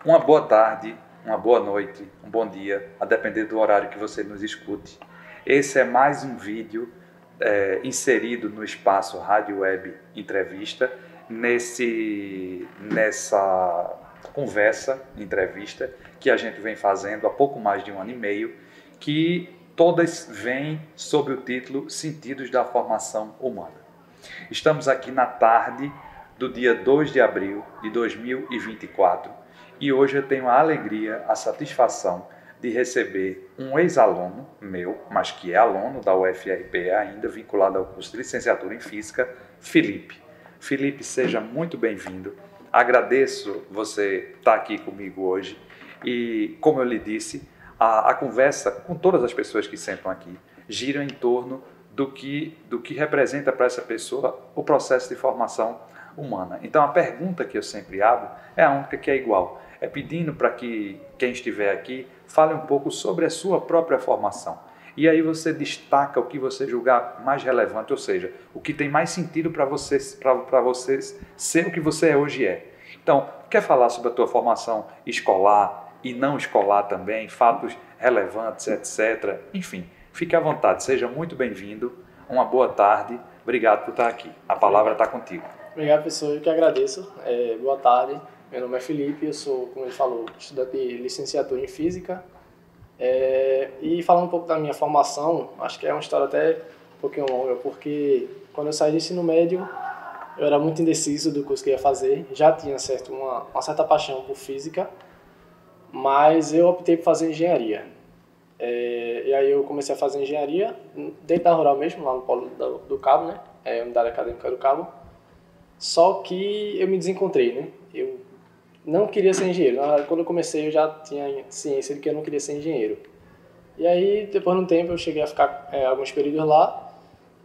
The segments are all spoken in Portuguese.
Uma boa tarde, uma boa noite, um bom dia, a depender do horário que você nos escute. Esse é mais um vídeo inserido no espaço Rádio Web Entrevista, nessa conversa, entrevista, que a gente vem fazendo há pouco mais de um ano e meio, que todas vêm sob o título Sentidos da Formação Humana. Estamos aqui na tarde do dia 2 de abril de 2024 e hoje eu tenho a alegria, a satisfação de receber um ex-aluno meu, mas que é aluno da UFRPE ainda, vinculado ao curso de licenciatura em Física, Felipe. Felipe, seja muito bem-vindo. Agradeço você estar aqui comigo hoje e, como eu lhe disse, a conversa com todas as pessoas que sentam aqui gira em torno do que representa para essa pessoa o processo de formação humana. Então, a pergunta que eu sempre abro é a única que é igual. É pedindo para que quem estiver aqui fale um pouco sobre a sua própria formação. E aí você destaca o que você julgar mais relevante, ou seja, o que tem mais sentido para vocês ser o que você hoje é. Então, quer falar sobre a tua formação escolar e não escolar também, fatos relevantes, etc. Enfim, fique à vontade, seja muito bem-vindo, uma boa tarde, obrigado por estar aqui. A palavra está contigo. Obrigado, professor, eu que agradeço. Boa tarde, meu nome é Felipe, eu sou, como ele falou, estudante de licenciatura em Física. E falando um pouco da minha formação, acho que é uma história até um pouquinho longa, porque quando eu saí do ensino médio, eu era muito indeciso do curso que eu ia fazer, já tinha uma certa paixão por Física, mas eu optei por fazer Engenharia. E aí eu comecei a fazer Engenharia, dentro da Rural mesmo, lá no Polo do Cabo, né? Unidade Acadêmica do Cabo. Só que eu me desencontrei, né? Eu não queria ser engenheiro. Na verdade, quando eu comecei, eu já tinha ciência de que eu não queria ser engenheiro. E aí, depois de um tempo, eu cheguei a ficar alguns períodos lá.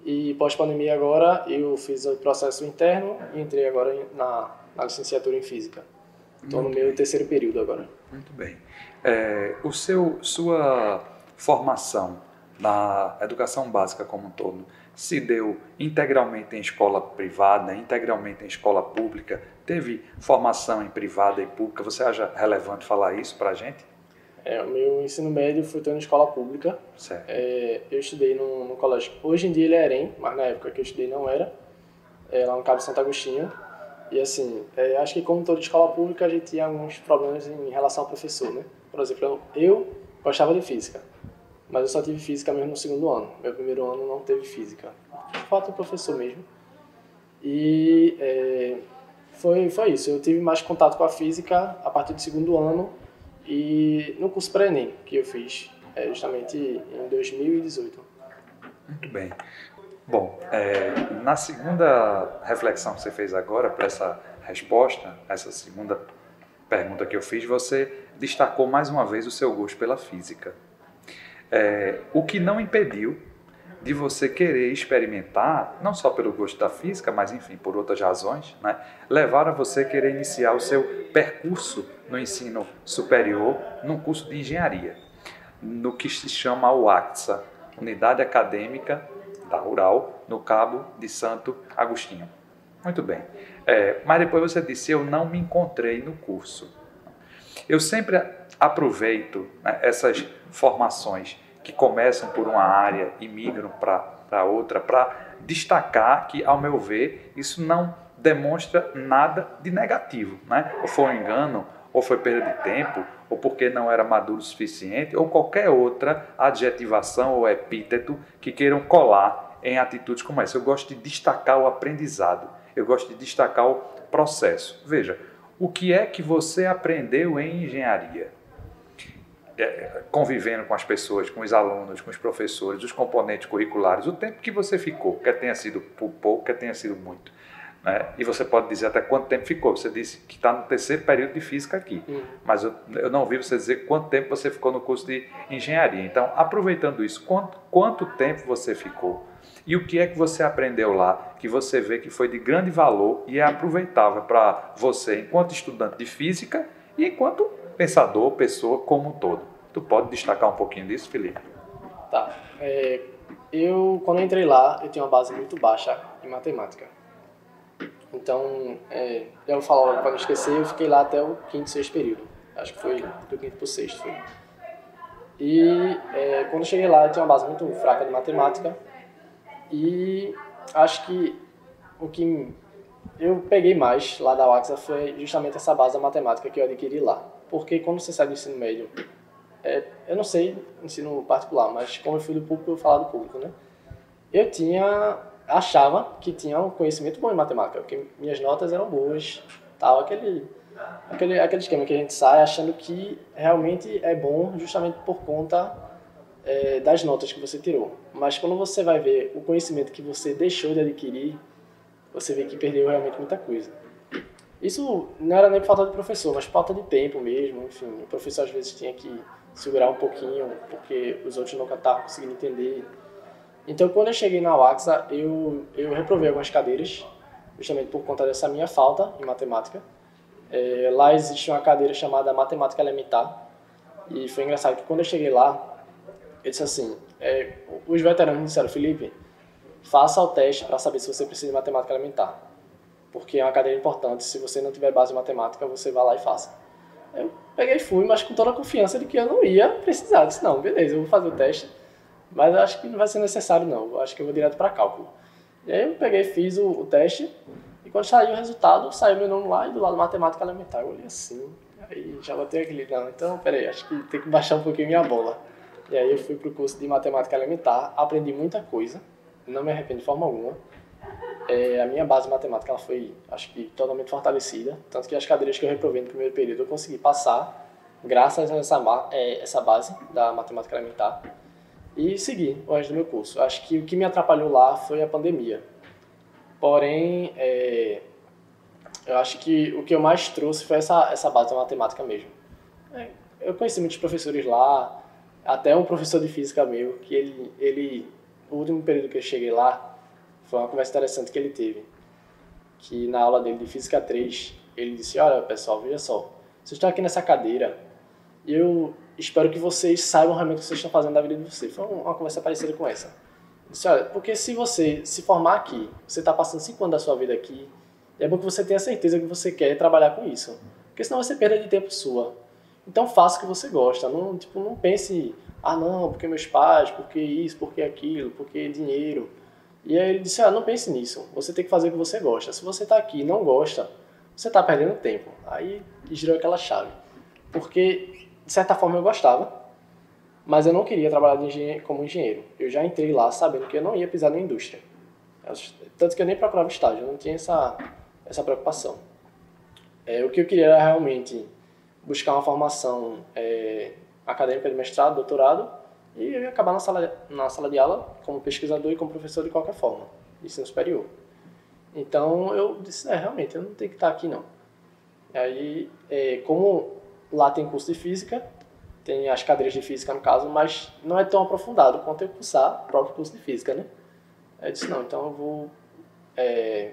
E pós-pandemia agora, eu fiz o processo interno e entrei agora na licenciatura em Física. Estou no meu terceiro período agora. Muito bem. Sua formação na educação básica como um todo se deu integralmente em escola privada, integralmente em escola pública? Teve formação em privada e pública? Você acha relevante falar isso para a gente? O meu ensino médio foi todo em escola pública. Certo. Eu estudei no colégio. Hoje em dia ele é EREM, mas na época que eu estudei não era. Lá no Cabo Santo Agostinho. E assim, acho que como toda escola pública a gente tinha alguns problemas em relação ao professor, né? Por exemplo, eu gostava de Física, mas eu só tive Física mesmo no segundo ano. Meu primeiro ano não teve Física. Falta o professor mesmo. E foi isso. Eu tive mais contato com a Física a partir do segundo ano e no curso pré-ENEM que eu fiz justamente em 2018. Muito bem. Bom, na segunda reflexão que você fez agora, para essa resposta, essa segunda pergunta que eu fiz, você destacou mais uma vez o seu gosto pela física. O que não impediu de você querer experimentar, não só pelo gosto da física, mas enfim, por outras razões, né, levar a você querer iniciar o seu percurso no ensino superior num curso de engenharia, no que se chama UACSA, Unidade Acadêmica da Rural, no Cabo de Santo Agostinho. Muito bem. Mas depois você disse, eu não me encontrei no curso. Eu sempre aproveito, né, essas formações que começam por uma área e migram para outra, para destacar que, ao meu ver, isso não demonstra nada de negativo, né? Ou foi um engano, ou foi perda de tempo, ou porque não era maduro o suficiente, ou qualquer outra adjetivação ou epíteto que queiram colar em atitudes como essa. Eu gosto de destacar o aprendizado, eu gosto de destacar o processo. Veja, o que é que você aprendeu em engenharia? Convivendo com as pessoas, com os alunos, com os professores, os componentes curriculares, o tempo que você ficou, quer tenha sido pouco, quer tenha sido muito. Né? E você pode dizer até quanto tempo ficou. Você disse que está no terceiro período de física aqui, mas eu não ouvi você dizer quanto tempo você ficou no curso de engenharia. Então, aproveitando isso, quanto tempo você ficou? E o que é que você aprendeu lá, que você vê que foi de grande valor e é aproveitável para você, enquanto estudante de física e enquanto pensador, pessoa como um todo? Tu pode destacar um pouquinho disso, Felipe? Tá. Quando eu entrei lá, eu tinha uma base muito baixa em matemática. Então, eu vou falar logo para não esquecer, eu fiquei lá até o quinto, sexto período. Acho que foi do quinto pro sexto. Foi. E quando eu cheguei lá, eu tinha uma base muito fraca de matemática. E acho que o que eu peguei mais lá da UAXA foi justamente essa base da matemática que eu adquiri lá. Porque quando você sai do ensino médio, eu não sei ensino particular, mas como eu fui do público, eu vou falar do público, né? Eu achava que tinha um conhecimento bom em matemática, porque minhas notas eram boas, tal, aquele esquema que a gente sai achando que realmente é bom justamente por conta das notas que você tirou. Mas quando você vai ver o conhecimento que você deixou de adquirir, você vê que perdeu realmente muita coisa. Isso não era nem por falta de professor, mas por falta de tempo mesmo. Enfim, o professor às vezes tinha que segurar um pouquinho, porque os outros não estavam conseguindo entender. Então, quando eu cheguei na UAXA, eu reprovei algumas cadeiras, justamente por conta dessa minha falta em matemática. Lá existe uma cadeira chamada Matemática Elementar, e foi engraçado que quando eu cheguei lá, eu disse assim, os veteranos disseram, Felipe, faça o teste para saber se você precisa de matemática elementar, porque é uma cadeira importante, se você não tiver base em matemática, você vai lá e faça. Eu peguei e fui, mas com toda a confiança de que eu não ia precisar. Eu disse, não, beleza, eu vou fazer o teste, mas eu acho que não vai ser necessário não, eu acho que eu vou direto para cálculo. E aí eu peguei e fiz o teste, e quando saiu o resultado, saiu meu nome lá e do lado matemática elementar. Eu olhei assim, aí já botei aquele, não, então peraí, acho que tem que baixar um pouquinho minha bola. E aí eu fui pro curso de matemática elementar, aprendi muita coisa, não me arrependo de forma alguma. A minha base de matemática ela foi, acho que, totalmente fortalecida, tanto que as cadeiras que eu reprovei no primeiro período eu consegui passar, graças a essa base da matemática elementar, e segui o resto do meu curso. Acho que o que me atrapalhou lá foi a pandemia. Porém, eu acho que o que eu mais trouxe foi essa base da matemática mesmo. Eu conheci muitos professores lá, até um professor de física meu, que o último período que eu cheguei lá, foi uma conversa interessante que ele teve, que na aula dele de Física 3, ele disse, olha pessoal, veja só, vocês estão aqui nessa cadeira, e eu espero que vocês saibam realmente o que vocês estão fazendo da vida de vocês. Foi uma conversa parecida com essa. Ele disse, olha, porque se você se formar aqui, você está passando 5 anos da sua vida aqui, é bom que você tenha certeza que você quer trabalhar com isso, porque senão vai ser perda de tempo sua. Então faça o que você gosta, não pense, não, porque meus pais, porque isso, porque aquilo, porque dinheiro. E aí ele disse, não pense nisso, você tem que fazer o que você gosta. Se você está aqui e não gosta, você está perdendo tempo. Aí girou aquela chave. Porque, de certa forma, eu gostava, mas eu não queria trabalhar como engenheiro. Eu já entrei lá sabendo que eu não ia pisar na indústria. Tanto que eu nem procurava estágio, eu não tinha essa preocupação. O que eu queria era realmente buscar uma formação acadêmica de mestrado, doutorado, e eu ia acabar na sala de aula como pesquisador e como professor de qualquer forma, de ensino superior. Então eu disse, realmente, eu não tenho que estar aqui não. E aí, como lá tem curso de física, tem as cadeiras de física no caso, mas não é tão aprofundado quanto eu cursar o próprio curso de física, né? Aí eu disse, não, então eu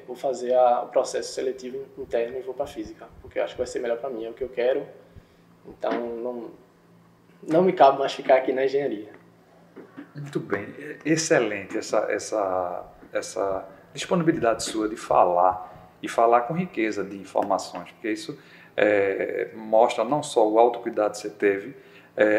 vou fazer o processo seletivo interno e vou para física, porque eu acho que vai ser melhor para mim, é o que eu quero. Então não me cabe mais ficar aqui na engenharia. Muito bem, excelente essa disponibilidade sua de falar e falar com riqueza de informações, porque isso mostra não só o autocuidado que você teve,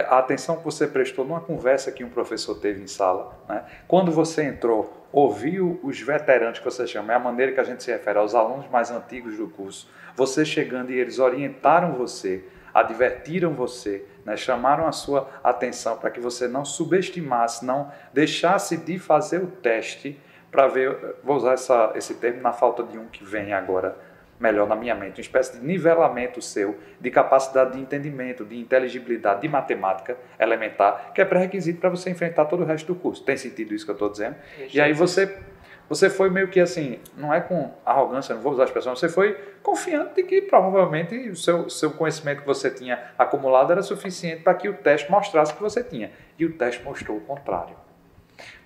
a atenção que você prestou numa conversa que um professor teve em sala, né? Quando você entrou, ouviu os veteranos que você chama, é a maneira que a gente se refere aos alunos mais antigos do curso, você chegando e eles orientaram você, advertiram você, né, chamaram a sua atenção para que você não subestimasse, não deixasse de fazer o teste para ver, vou usar esse termo na falta de um que vem agora melhor na minha mente, uma espécie de nivelamento seu de capacidade de entendimento, de inteligibilidade, de matemática elementar, que é pré-requisito para você enfrentar todo o resto do curso. Tem sentido isso que eu estou dizendo? E aí você foi meio que assim, não é com arrogância, não vou usar a expressão, você foi confiante de que provavelmente o seu conhecimento que você tinha acumulado era suficiente para que o teste mostrasse que você tinha. E o teste mostrou o contrário.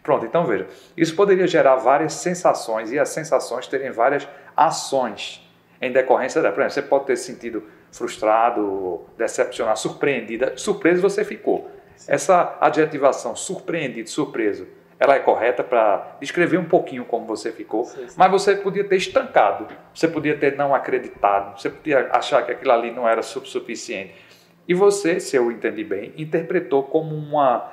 Pronto, então veja, isso poderia gerar várias sensações e as sensações terem várias ações em decorrência da... Por exemplo, você pode ter se sentido frustrado, decepcionado, surpreendida. Surpreso você ficou. Sim. Essa adjetivação, surpreendido, surpreso, ela é correta para descrever um pouquinho como você ficou, sim. Mas você podia ter estancado, você podia ter não acreditado, você podia achar que aquilo ali não era suficiente. E você, se eu entendi bem, interpretou como uma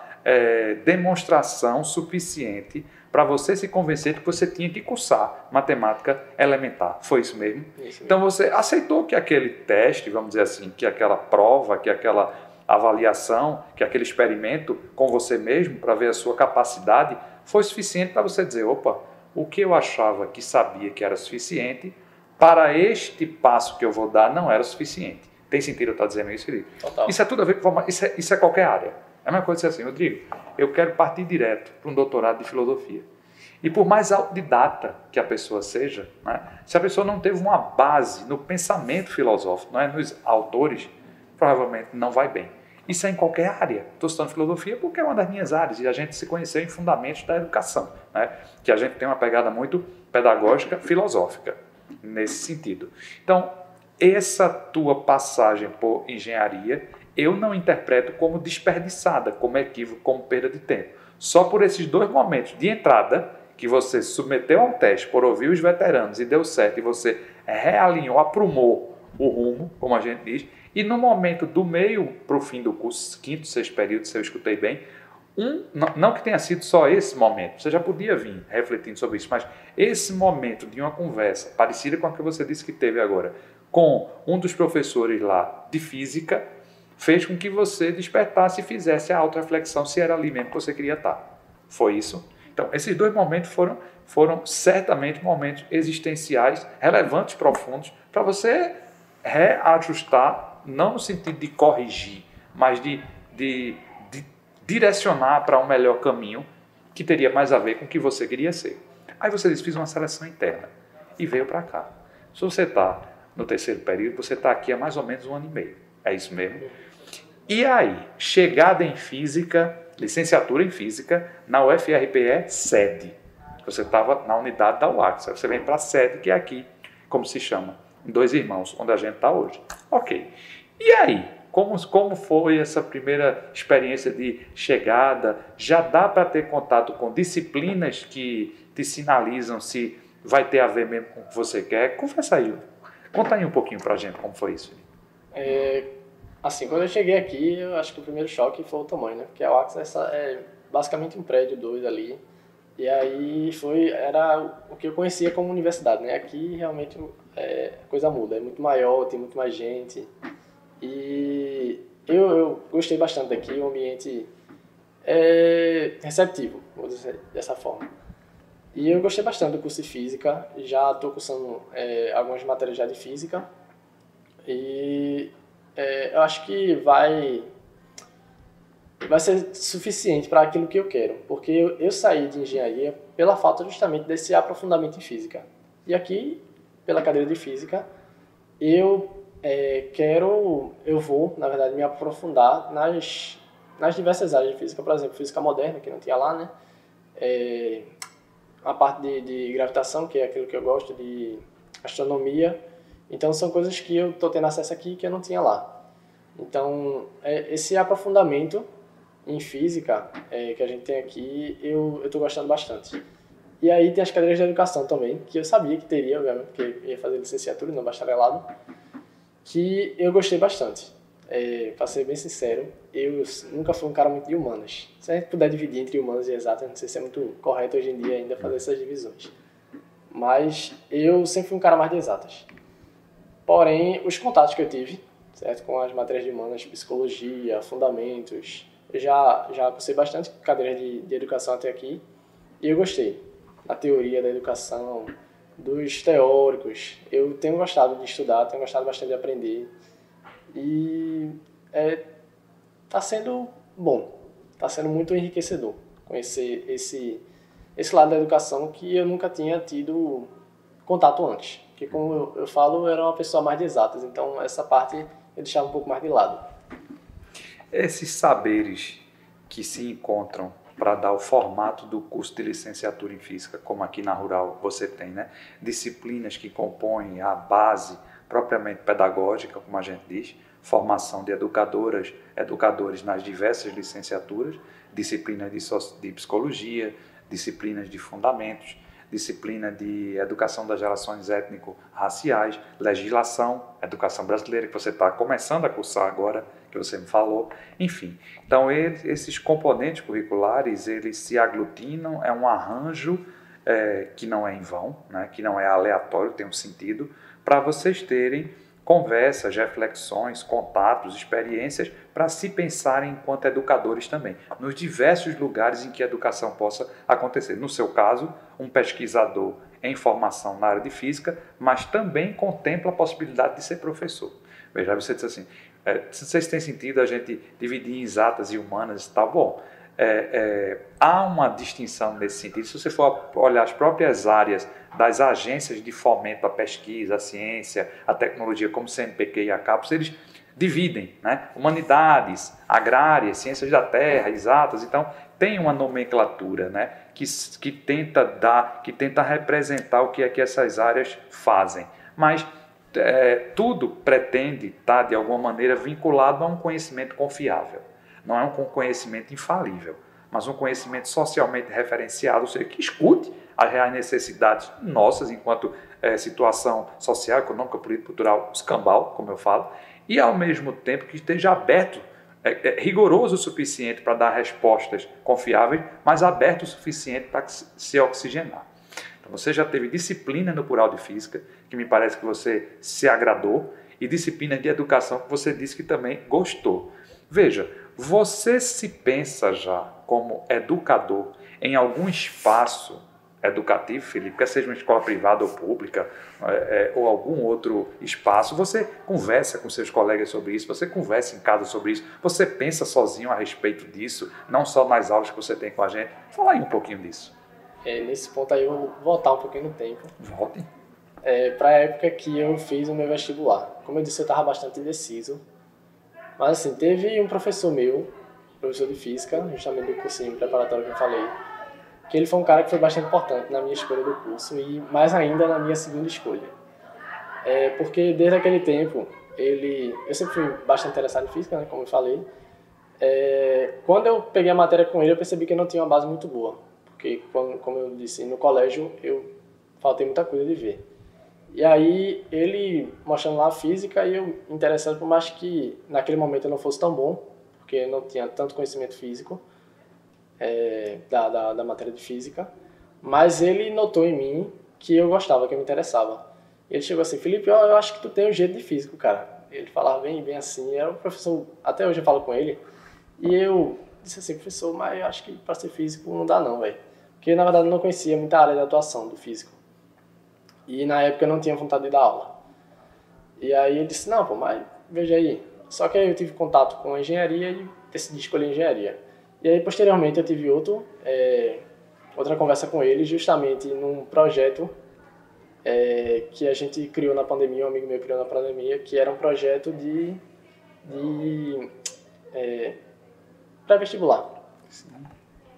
demonstração suficiente para você se convencer de que você tinha que cursar matemática elementar. Foi isso mesmo? Isso Então mesmo. você aceitou que aquele teste, vamos dizer assim, que aquela prova, que aquela avaliação, que aquele experimento com você mesmo para ver a sua capacidade foi suficiente para você dizer, opa, o que eu achava que sabia que era suficiente, para este passo que eu vou dar não era suficiente. Tem sentido eu estar dizendo isso, Felipe? Total. Isso é tudo a ver com isso é qualquer área. É a mesma coisa assim, Rodrigo, eu quero partir direto para um doutorado de filosofia. E por mais autodidata que a pessoa seja, né, se a pessoa não teve uma base no pensamento filosófico, não é, nos autores, provavelmente não vai bem. Isso é em qualquer área. Estou estudando filosofia porque é uma das minhas áreas e a gente se conheceu em fundamentos da educação, né, que a gente tem uma pegada muito pedagógica, filosófica, nesse sentido. Então, essa tua passagem por engenharia, eu não interpreto como desperdiçada, como equívoco, como perda de tempo. Só por esses 2 momentos de entrada, que você submeteu ao teste por ouvir os veteranos e deu certo, e você realinhou, aprumou o rumo, como a gente diz, e no momento do meio para o fim do curso, 5º, 6º período, se eu escutei bem, não que tenha sido só esse momento, você já podia vir refletindo sobre isso, mas esse momento de uma conversa, parecida com a que você disse que teve agora, com um dos professores lá de física, fez com que você despertasse e fizesse a autorreflexão se era ali mesmo que você queria estar. Foi isso? Então, esses 2 momentos foram certamente momentos existenciais, relevantes, profundos, para você reajustar, não no sentido de corrigir, mas de direcionar para um melhor caminho que teria mais a ver com o que você queria ser. Aí você disse, fiz uma seleção interna e veio para cá. Se você está no 3º período, você está aqui há mais ou menos 1 ano e meio. É isso mesmo? E aí, chegada em física, licenciatura em física, na UFRPE sede. Você estava na unidade da UACS, você vem para a sede, que é aqui, como se chama, em 2 Irmãos, onde a gente está hoje. Ok. E aí, como foi essa primeira experiência de chegada? Já dá para ter contato com disciplinas que te sinalizam se vai ter a ver mesmo com o que você quer? Conversa aí. Conta aí um pouquinho para a gente como foi isso. Assim, quando eu cheguei aqui, eu acho que o primeiro choque foi o tamanho, né? Porque a UACS é basicamente um prédio 2 ali. E aí era o que eu conhecia como universidade, né? Aqui realmente a coisa muda, é muito maior, tem muito mais gente. E eu gostei bastante daqui, o ambiente é receptivo, vou dizer dessa forma. E eu gostei bastante do curso de física, já estou cursando algumas matérias já de física. E eu acho que vai ser suficiente para aquilo que eu quero, porque eu saí de engenharia pela falta justamente desse aprofundamento em física. E aqui, pela cadeira de física, eu vou, na verdade, me aprofundar nas diversas áreas de física, por exemplo, física moderna, que não tinha lá, né? A parte de gravitação, que é aquilo que eu gosto, de astronomia. Então, são coisas que eu estou tendo acesso aqui que eu não tinha lá. Então, esse aprofundamento em física que a gente tem aqui, eu estou gostando bastante. E aí tem as cadeiras de educação também, que eu sabia que teria, obviamente, porque eu ia fazer licenciatura, não bacharelado, que eu gostei bastante. Para ser bem sincero, eu nunca fui um cara muito de humanas. Se a gente puder dividir entre humanas e exatas, não sei se é muito correto hoje em dia ainda fazer essas divisões. Mas eu sempre fui um cara mais de exatas. Porém, os contatos que eu tive, certo, com as matérias de humanas, psicologia, fundamentos, eu já cursei bastante cadeiras de educação até aqui e eu gostei da teoria da educação, dos teóricos. Eu tenho gostado de estudar, tenho gostado bastante de aprender e está sendo bom, está sendo muito enriquecedor conhecer esse lado da educação que eu nunca tinha tido contato antes. Porque, como eu falo, eu era uma pessoa mais de exatas, então essa parte eu deixava um pouco mais de lado. Esses saberes que se encontram para dar o formato do curso de licenciatura em física, como aqui na Rural você tem, né? Disciplinas que compõem a base propriamente pedagógica, como a gente diz, formação de educadores nas diversas licenciaturas, disciplinas de psicologia, disciplinas de fundamentos, disciplina de educação das relações étnico-raciais, legislação, educação brasileira, que você está começando a cursar agora, que você me falou, enfim. Então, esses componentes curriculares, eles se aglutinam, é um arranjo que não é em vão, né, que não é aleatório, tem um sentido, para vocês terem conversas, reflexões, contatos, experiências, para se pensarem enquanto educadores também, nos diversos lugares em que a educação possa acontecer. No seu caso, um pesquisador em formação na área de física, mas também contempla a possibilidade de ser professor. Veja, você disse assim, se vocês têm sentido a gente dividir em exatas e humanas, tá bom. Há uma distinção nesse sentido. Se você for olhar as próprias áreas das agências de fomento à pesquisa, à ciência, à tecnologia, como o CNPq e a CAPES, eles dividem, né? Humanidades, agrárias, ciências da terra, exatas. Então, tem uma nomenclatura, né? que tenta representar o que é que essas áreas fazem. Mas tudo pretende estar, de alguma maneira, vinculado a um conhecimento confiável. Não é um conhecimento infalível, mas um conhecimento socialmente referenciado, ou seja, que escute as reais necessidades nossas enquanto situação social, econômica, política, cultural, escambau, como eu falo, e ao mesmo tempo que esteja aberto, rigoroso o suficiente para dar respostas confiáveis, mas aberto o suficiente para se oxigenar. Então, você já teve disciplina no plural de física, que me parece que você se agradou, e disciplina de educação, que você disse que também gostou. Veja, você se pensa já como educador em algum espaço educativo, Felipe, quer seja uma escola privada ou pública, ou algum outro espaço, você conversa com seus colegas sobre isso, você conversa em casa sobre isso, você pensa sozinho a respeito disso, não só nas aulas que você tem com a gente. Fala aí um pouquinho disso. Nesse ponto aí eu vou voltar um pouquinho no tempo. Volte. Para a época que eu fiz o meu vestibular. Como eu disse, eu estava bastante indeciso. Mas assim, teve um professor meu, professor de física, justamente do cursinho preparatório que eu falei, que ele foi um cara que foi bastante importante na minha escolha do curso e mais ainda na minha segunda escolha. Porque desde aquele tempo, eu sempre fui bastante interessado em física, né, como eu falei. Quando eu peguei a matéria com ele, eu percebi que eu não tinha uma base muito boa. Porque, como eu disse, no colégio eu faltei muita coisa de ver. E aí, ele mostrando lá a física e eu interessado, por mais que naquele momento eu não fosse tão bom, porque eu não tinha tanto conhecimento físico da matéria de física, mas ele notou em mim que eu gostava, que eu me interessava. Ele chegou assim, Felipe, eu acho que tu tem um jeito de físico, cara. Ele falava bem assim, era um professor, até hoje eu falo com ele, e eu disse assim, professor, mas eu acho que para ser físico não dá não, velho. Porque na verdade eu não conhecia muita área de atuação do físico. E na época eu não tinha vontade de dar aula. E aí ele disse, não, pô, mas veja aí. Só que aí eu tive contato com a engenharia e decidi escolher engenharia. E aí posteriormente eu tive outra conversa com ele, justamente num projeto que a gente criou na pandemia, um amigo meu criou na pandemia, que era um projeto de pré-vestibular.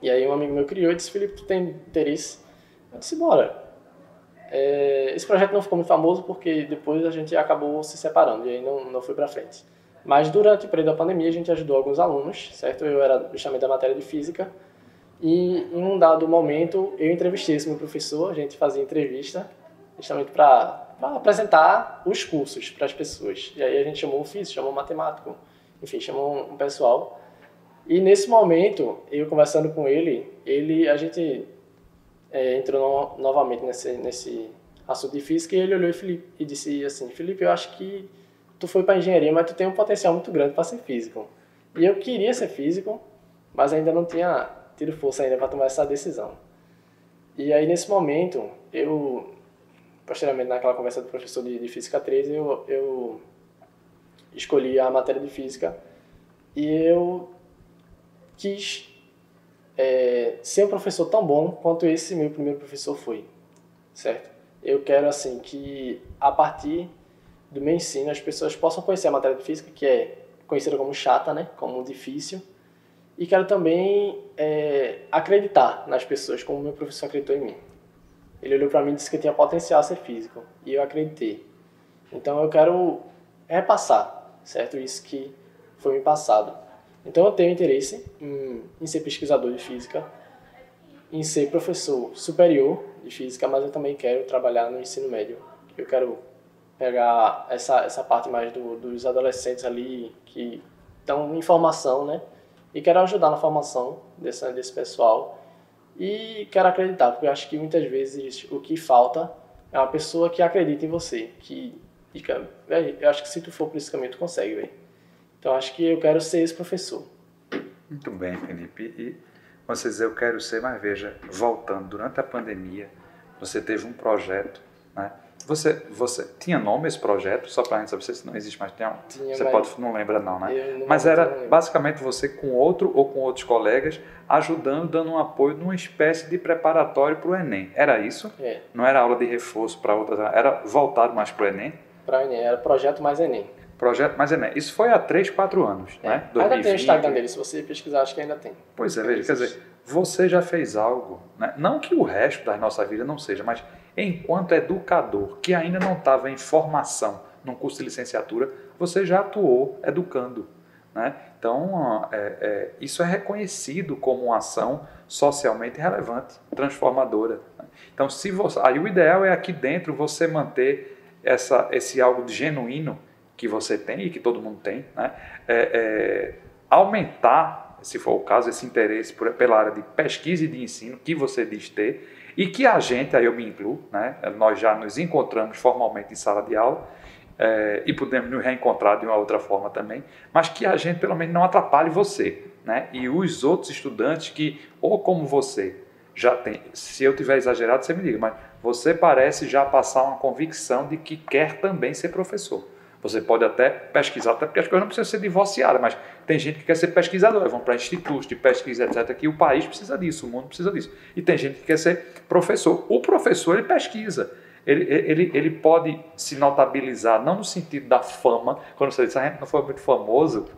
E aí um amigo meu criou e disse, Felipe, tu tem interesse? Eu disse, bora. Esse projeto não ficou muito famoso porque depois a gente acabou se separando e aí não foi pra frente. Mas durante o período da pandemia a gente ajudou alguns alunos, certo? Eu era justamente da matéria de física e em um dado momento eu entrevistei esse meu professor, a gente fazia entrevista justamente para apresentar os cursos para as pessoas. E aí a gente chamou um físico, chamou um matemático, enfim, chamou um pessoal. E nesse momento, eu conversando com ele a gente entrou novamente nesse assunto de física e ele olhou e disse assim, Felipe, eu acho que tu foi para engenharia, mas tu tem um potencial muito grande para ser físico. E eu queria ser físico, mas ainda não tinha tido força ainda para tomar essa decisão. E aí nesse momento, posteriormente naquela conversa do professor de Física 3, eu escolhi a matéria de Física e eu quis ser um professor tão bom quanto esse meu primeiro professor foi, certo? Eu quero assim que a partir do meu ensino as pessoas possam conhecer a matéria de Física, que é conhecida como chata, né? Como difícil, e quero também acreditar nas pessoas como o meu professor acreditou em mim. Ele olhou para mim e disse que eu tinha potencial a ser físico, e eu acreditei. Então eu quero repassar, certo? Isso que foi me passado. Então eu tenho interesse em ser pesquisador de física em ser professor superior de física, mas eu também quero trabalhar no ensino médio. Eu quero pegar essa parte mais dos adolescentes ali que dão informação, né? E quero ajudar na formação desse pessoal. E quero acreditar, porque eu acho que muitas vezes o que falta é uma pessoa que acredita em você, que fica, velho, eu acho que se tu for por esse caminho, tu consegue, velho. Então acho que eu quero ser esse professor. Muito bem, Felipe. E você diz, eu quero ser, mas veja, voltando, durante a pandemia, você teve um projeto, né? Você tinha nome esse projeto, só para a gente saber se não existe mais. Você não lembra não, né? Mas era basicamente você com outro ou com outros colegas ajudando, dando um apoio numa espécie de preparatório para o Enem. Era isso? É. Não era aula de reforço para outras, era voltado mais para o Enem? Para o Enem, era Projeto Mais Enem. Projeto Mais Enem. Isso foi há 3, 4 anos, né? 2020. Ainda tem o Instagram dele, se você pesquisar, acho que ainda tem. Pois é, veja, quer dizer, você já fez algo, né? Não que o resto da nossa vida não seja, mas enquanto educador que ainda não estava em formação num curso de licenciatura, você já atuou educando, né? Então, isso é reconhecido como uma ação socialmente relevante, transformadora, né? Então, aí o ideal é aqui dentro você manter esse algo de genuíno que você tem e que todo mundo tem, né? Aumentar, se for o caso, esse interesse pela área de pesquisa e de ensino que você diz ter, e que a gente, aí eu me incluo, né? Nós já nos encontramos formalmente em sala de aula, e podemos nos reencontrar de uma outra forma também, mas que a gente pelo menos não atrapalhe você, né? E os outros estudantes que, ou como você, já tem, se eu tiver exagerado, você me diga, mas você parece já passar uma convicção de que quer também ser professor. Você pode até pesquisar, até porque as coisas não precisam ser divorciadas, mas tem gente que quer ser pesquisador, vão para institutos de pesquisa, etc., que o país precisa disso, o mundo precisa disso. E tem gente que quer ser professor. O professor, ele pesquisa. Ele pode se notabilizar, não no sentido da fama, quando você diz, a gente não foi muito famoso,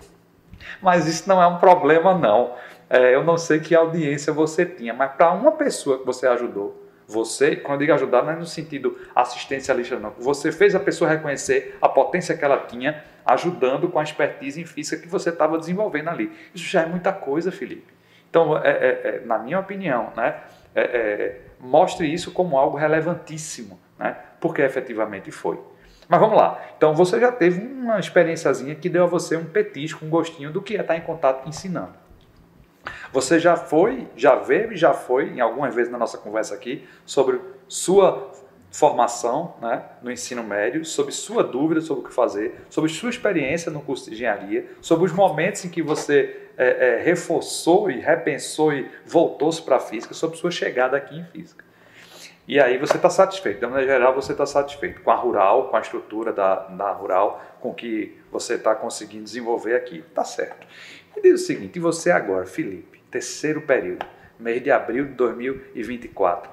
mas isso não é um problema, não. Eu não sei que audiência você tinha, mas para uma pessoa que você ajudou, você, quando eu digo ajudar, não é no sentido assistencialista, não. Você fez a pessoa reconhecer a potência que ela tinha, ajudando com a expertise em física que você estava desenvolvendo ali. Isso já é muita coisa, Felipe. Então, na minha opinião, né, mostre isso como algo relevantíssimo, né, porque efetivamente foi. Mas vamos lá. Então, você já teve uma experiênciazinha que deu a você um petisco, um gostinho do que é estar em contato ensinando. Você já veio e já foi, em algumas vezes na nossa conversa aqui, sobre sua formação, né, no ensino médio, sobre sua dúvida sobre o que fazer, sobre sua experiência no curso de engenharia, sobre os momentos em que você reforçou e repensou e voltou-se para a física, sobre sua chegada aqui em física. E aí você está satisfeito, de uma maneira geral você está satisfeito com a Rural, com a estrutura da Rural, com o que você está conseguindo desenvolver aqui. Está certo. Me diz o seguinte, e você agora, Felipe, terceiro período, mês de abril de 2024,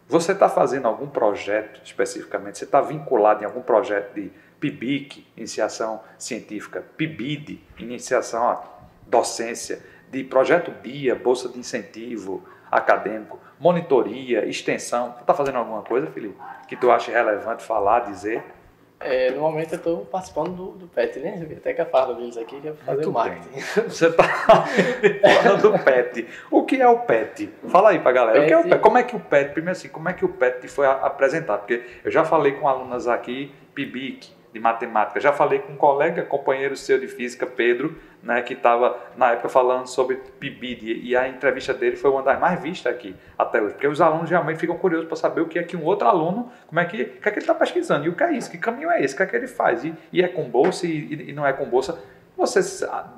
você está fazendo algum projeto especificamente? Você está vinculado em algum projeto de PIBIC, Iniciação Científica, PIBID, Iniciação à Docência, de projeto BIA, Bolsa de Incentivo Acadêmico, monitoria, extensão? Você está fazendo alguma coisa, Felipe, que tu acha relevante falar, dizer? No momento eu estou participando do PET, né? Eu vi até que a fala deles aqui que é fazer o marketing. Bem. Você está falando do PET. O que é o PET? Fala aí para a galera. O que é o PET? Como é que o PET, primeiro assim, como é que o PET foi apresentado? Porque eu já falei com alunas aqui, PIBIC, de matemática, já falei com um colega, companheiro seu de física, Pedro, né, que estava na época falando sobre PIBID, e a entrevista dele foi uma das mais vistas aqui até hoje, porque os alunos realmente ficam curiosos para saber o que é que um outro aluno, o que é que ele está pesquisando, e o que é isso, que caminho é esse, o que é que ele faz, e é com bolsa e não é com bolsa. Você,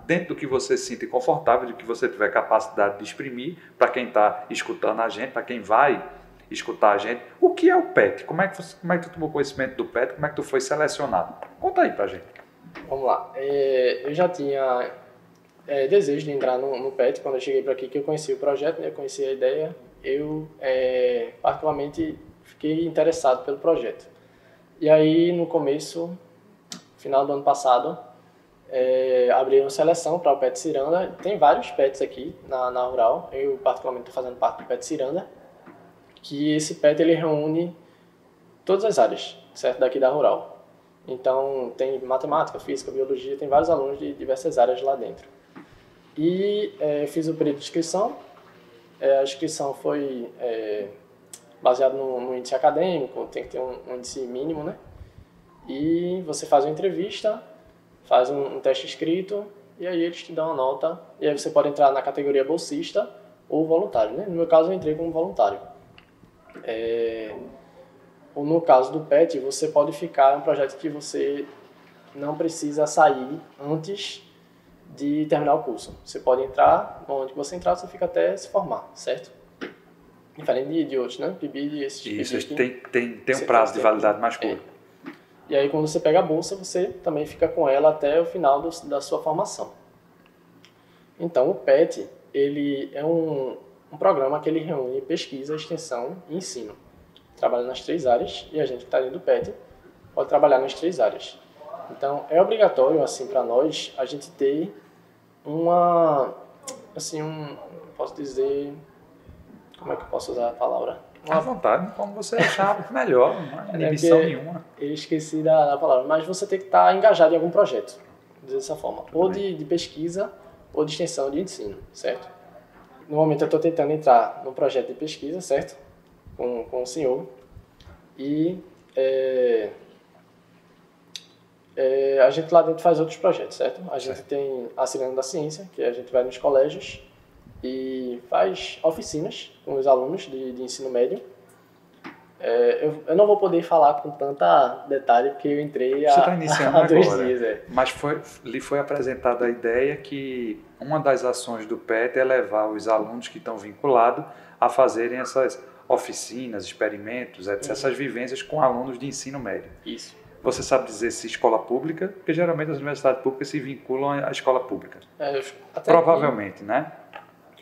dentro do que você se sinta confortável, de que você tiver capacidade de exprimir, para quem está escutando a gente, para quem vai escutar a gente, o que é o PET? Como é que tu tomou conhecimento do PET? Como é que tu foi selecionado? Conta aí pra gente. Vamos lá. Eu já tinha desejo de entrar no PET quando eu cheguei para aqui, que eu conheci o projeto, né? Eu conheci a ideia. Eu, particularmente, fiquei interessado pelo projeto. E aí, no começo, final do ano passado, abri uma seleção para o PET Ciranda. Tem vários PETs aqui na Rural. Eu, particularmente, estou fazendo parte do PET Ciranda, que esse PET ele reúne todas as áreas, certo, daqui da Rural. Então, tem matemática, física, biologia, tem vários alunos de diversas áreas lá dentro. E fiz o período de inscrição, a inscrição foi baseada no índice acadêmico, tem que ter um índice mínimo, né? E você faz uma entrevista, faz um teste escrito, e aí eles te dão uma nota, e aí você pode entrar na categoria bolsista ou voluntário, né? No meu caso, eu entrei como voluntário. Ou no caso do PET, você pode ficar, é um projeto que você não precisa sair antes de terminar o curso. Você pode entrar, onde você entrar, você fica até se formar, certo? Diferente de outros, né? PIBID e esses Isso, PIBID tem um prazo de validade mais curto. E aí, quando você pega a bolsa, você também fica com ela até o final da sua formação. Então, o PET, ele é um programa que ele reúne pesquisa, extensão e ensino. Trabalha nas 3 áreas, e a gente que está dentro do PET pode trabalhar nas 3 áreas. Então, é obrigatório, assim, para nós, a gente ter posso dizer, como é que eu posso usar a palavra? À vontade, como você achar melhor, não é inibição nenhuma. Eu esqueci da palavra, mas você tem que estar engajado em algum projeto, dessa forma, ou de pesquisa, ou de extensão de ensino, certo? No momento eu estou tentando entrar no projeto de pesquisa, certo? Com o senhor, e a gente lá dentro faz outros projetos, certo? A gente tem a Ciranda da Ciência, que a gente vai nos colégios e faz oficinas com os alunos de ensino médio. Eu não vou poder falar com tanta detalhe, porque eu entrei Você está iniciando há 2 agora, dias. Mas lhe foi apresentada a ideia que uma das ações do PET é levar os alunos que estão vinculados a fazerem essas oficinas, experimentos, etc., essas vivências com alunos de ensino médio. Isso. Você sabe dizer se escola pública? Porque geralmente as universidades públicas se vinculam à escola pública. Provavelmente, né?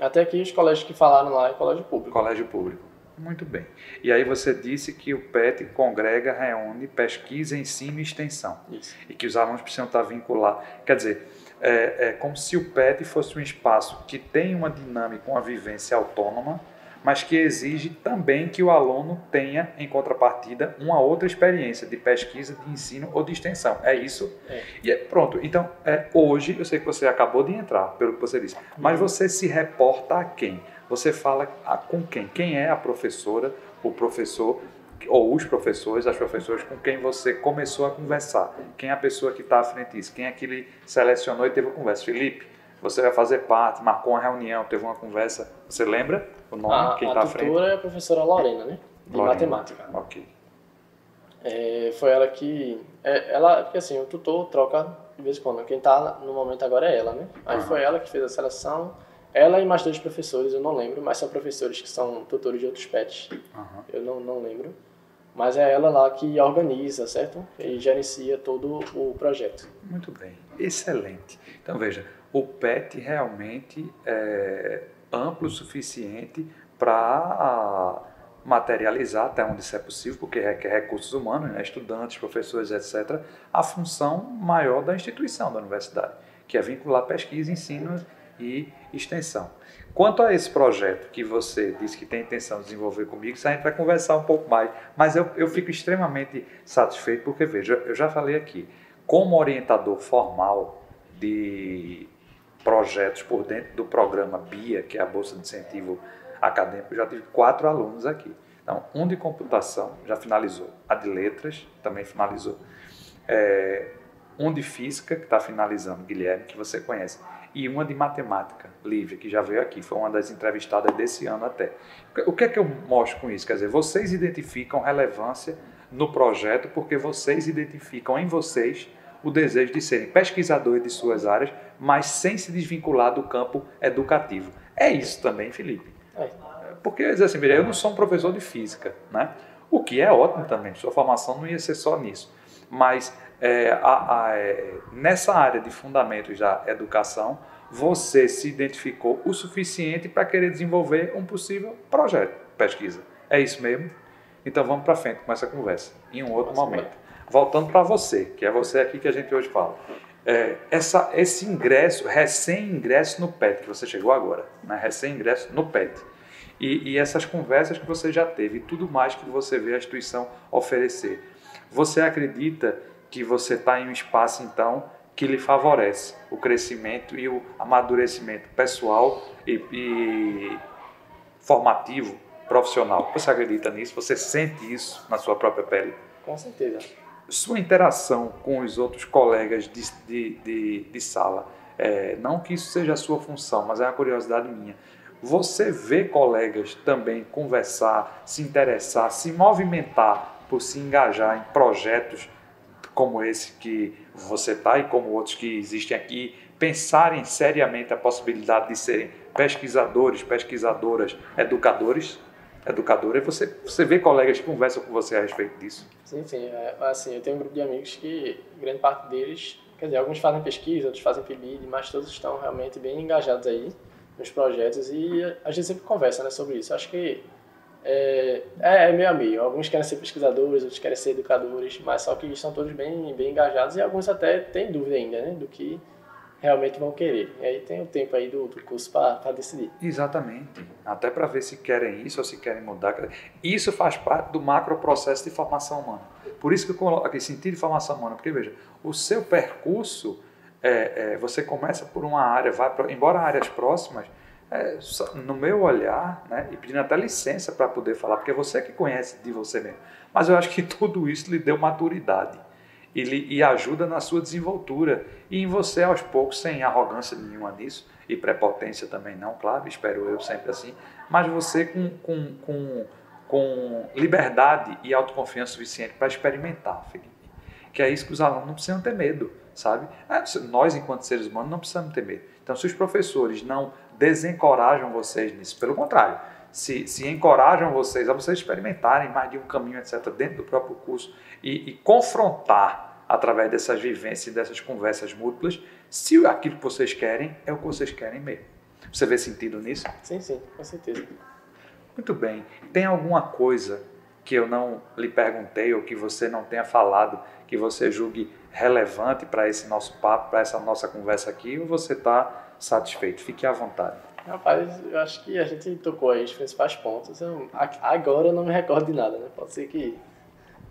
Até aqui os colégios que falaram lá é colégio público. Colégio público. Muito bem. E aí você disse que o PET congrega, reúne pesquisa, ensino e extensão. Isso. E que os alunos precisam estar vinculados. Quer dizer, é como se o PET fosse um espaço que tem uma dinâmica, uma vivência autônoma, mas que exige também que o aluno tenha, em contrapartida, uma outra experiência de pesquisa, de ensino ou de extensão. É isso? E pronto. Então, hoje, eu sei que você acabou de entrar, pelo que você disse, mas você se reporta a quem? Você fala com quem? Quem é a professora, o professor, ou os professores, as professoras com quem você começou a conversar? Quem é a pessoa que está à frente disso? Quem é que ele selecionou e teve uma conversa? Felipe, você vai fazer parte, marcou uma reunião, teve uma conversa. Você lembra o nome? Quem está à frente? A tutora é a professora Lorena, né? De matemática. Ok. Foi ela que... porque assim, o tutor troca de vez em quando. Quem está no momento agora é ela, né? Aí foi ela que fez a seleção. Ela e mais 2 professores, eu não lembro, mas são professores que são tutores de outros PETs. Eu não lembro. Mas é ela lá que organiza, certo? E gerencia todo o projeto. Muito bem. Excelente. Então, veja, o PET realmente é amplo o suficiente para materializar, até onde isso é possível, porque requer recursos humanos, né? Estudantes, professores, etc., a função maior da instituição da universidade, que é vincular pesquisa, ensino e extensão. Quanto a esse projeto que você disse que tem intenção de desenvolver comigo, a gente vai conversar um pouco mais, mas eu fico extremamente satisfeito porque, veja, eu já falei aqui, como orientador formal de projetos por dentro do programa BIA, que é a Bolsa de Incentivo Acadêmico, eu já tive 4 alunos aqui. Então, um de computação já finalizou, a de letras também finalizou, um de física, que está finalizando, Guilherme, que você conhece, e uma de matemática, Lívia, que já veio aqui, foi uma das entrevistadas desse ano até. O que é que eu mostro com isso? Quer dizer, vocês identificam relevância no projeto porque vocês identificam em vocês o desejo de serem pesquisadores de suas áreas, mas sem se desvincular do campo educativo. É isso também, Felipe. Porque, assim, eu não sou um professor de física, né? O que é ótimo também, sua formação não ia ser só nisso. Mas nessa área de fundamentos da educação, você se identificou o suficiente para querer desenvolver um possível projeto de pesquisa. É isso mesmo? Então vamos para frente com essa conversa, em um outro momento. Voltando para você, que é você aqui que a gente hoje fala. Esse ingresso, recém-ingresso no PET, que você chegou agora, né? Recém-ingresso no PET. E essas conversas que você já teve, e tudo mais que você vê a instituição oferecer. Você acredita que você está em um espaço, então, que lhe favorece o crescimento e o amadurecimento pessoal e formativo, profissional. Você acredita nisso? Você sente isso na sua própria pele? Com certeza. Sua interação com os outros colegas de sala, não que isso seja a sua função, mas é uma curiosidade minha. Você vê colegas também conversar, se interessar, se movimentar por se engajar em projetos como esse que você está e como outros que existem aqui, pensarem seriamente a possibilidade de serem pesquisadores, pesquisadoras, educadores? Educadora, e você vê colegas que conversam com você a respeito disso? Sim, sim. Assim, eu tenho um grupo de amigos que, grande parte deles, quer dizer, alguns fazem pesquisa, outros fazem PIBID, mas todos estão realmente bem engajados aí nos projetos e a gente sempre conversa, né, sobre isso. Acho que é meio a meio. Alguns querem ser pesquisadores, outros querem ser educadores, mas só que estão todos bem engajados e alguns até têm dúvida ainda, né, do que realmente vão querer. E aí tem o tempo aí do curso para decidir. Exatamente. Até para ver se querem isso ou se querem mudar. Isso faz parte do macro processo de formação humana. Por isso que eu coloco aqui sentido de formação humana, porque veja, o seu percurso, você começa por uma área, embora áreas próximas, no meu olhar, né, e pedindo até licença para poder falar, porque você que conhece de você mesmo, mas eu acho que tudo isso lhe deu maturidade e ajuda na sua desenvoltura e em você aos poucos, sem arrogância nenhuma nisso e prepotência também não, claro, espero eu sempre assim, mas você com liberdade e autoconfiança suficiente para experimentar, Felipe, que é isso que os alunos não precisam ter medo, sabe? Nós, enquanto seres humanos, não precisamos ter medo. Então, se os professores não desencorajam vocês nisso, pelo contrário, se encorajam vocês a vocês experimentarem mais de um caminho, etc., dentro do próprio curso e confrontar através dessas vivências, dessas conversas múltiplas, se aquilo que vocês querem é o que vocês querem mesmo. Você vê sentido nisso? Sim, com certeza. Muito bem. Tem alguma coisa que eu não lhe perguntei ou que você não tenha falado, que você julgue relevante para esse nosso papo, para essa nossa conversa aqui, ou você está satisfeito? Fique à vontade. Rapaz, eu acho que a gente tocou aí os principais pontos. Agora eu não me recordo de nada, né? Pode ser que...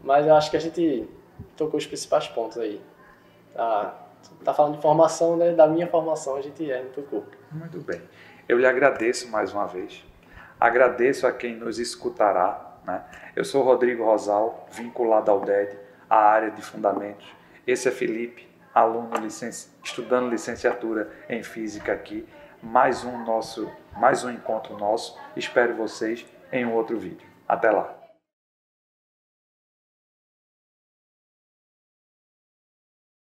Mas eu acho que a gente tocou os principais pontos aí. Tá falando de formação, né? Da minha formação a gente tocou. Muito bem. Eu lhe agradeço mais uma vez. Agradeço a quem nos escutará, né? Eu sou Rodrigo Rosal, vinculado ao DED, à área de fundamentos. Esse é Felipe, aluno estudando licenciatura em Física aqui. Mais um encontro nosso. Espero vocês em um outro vídeo. Até lá.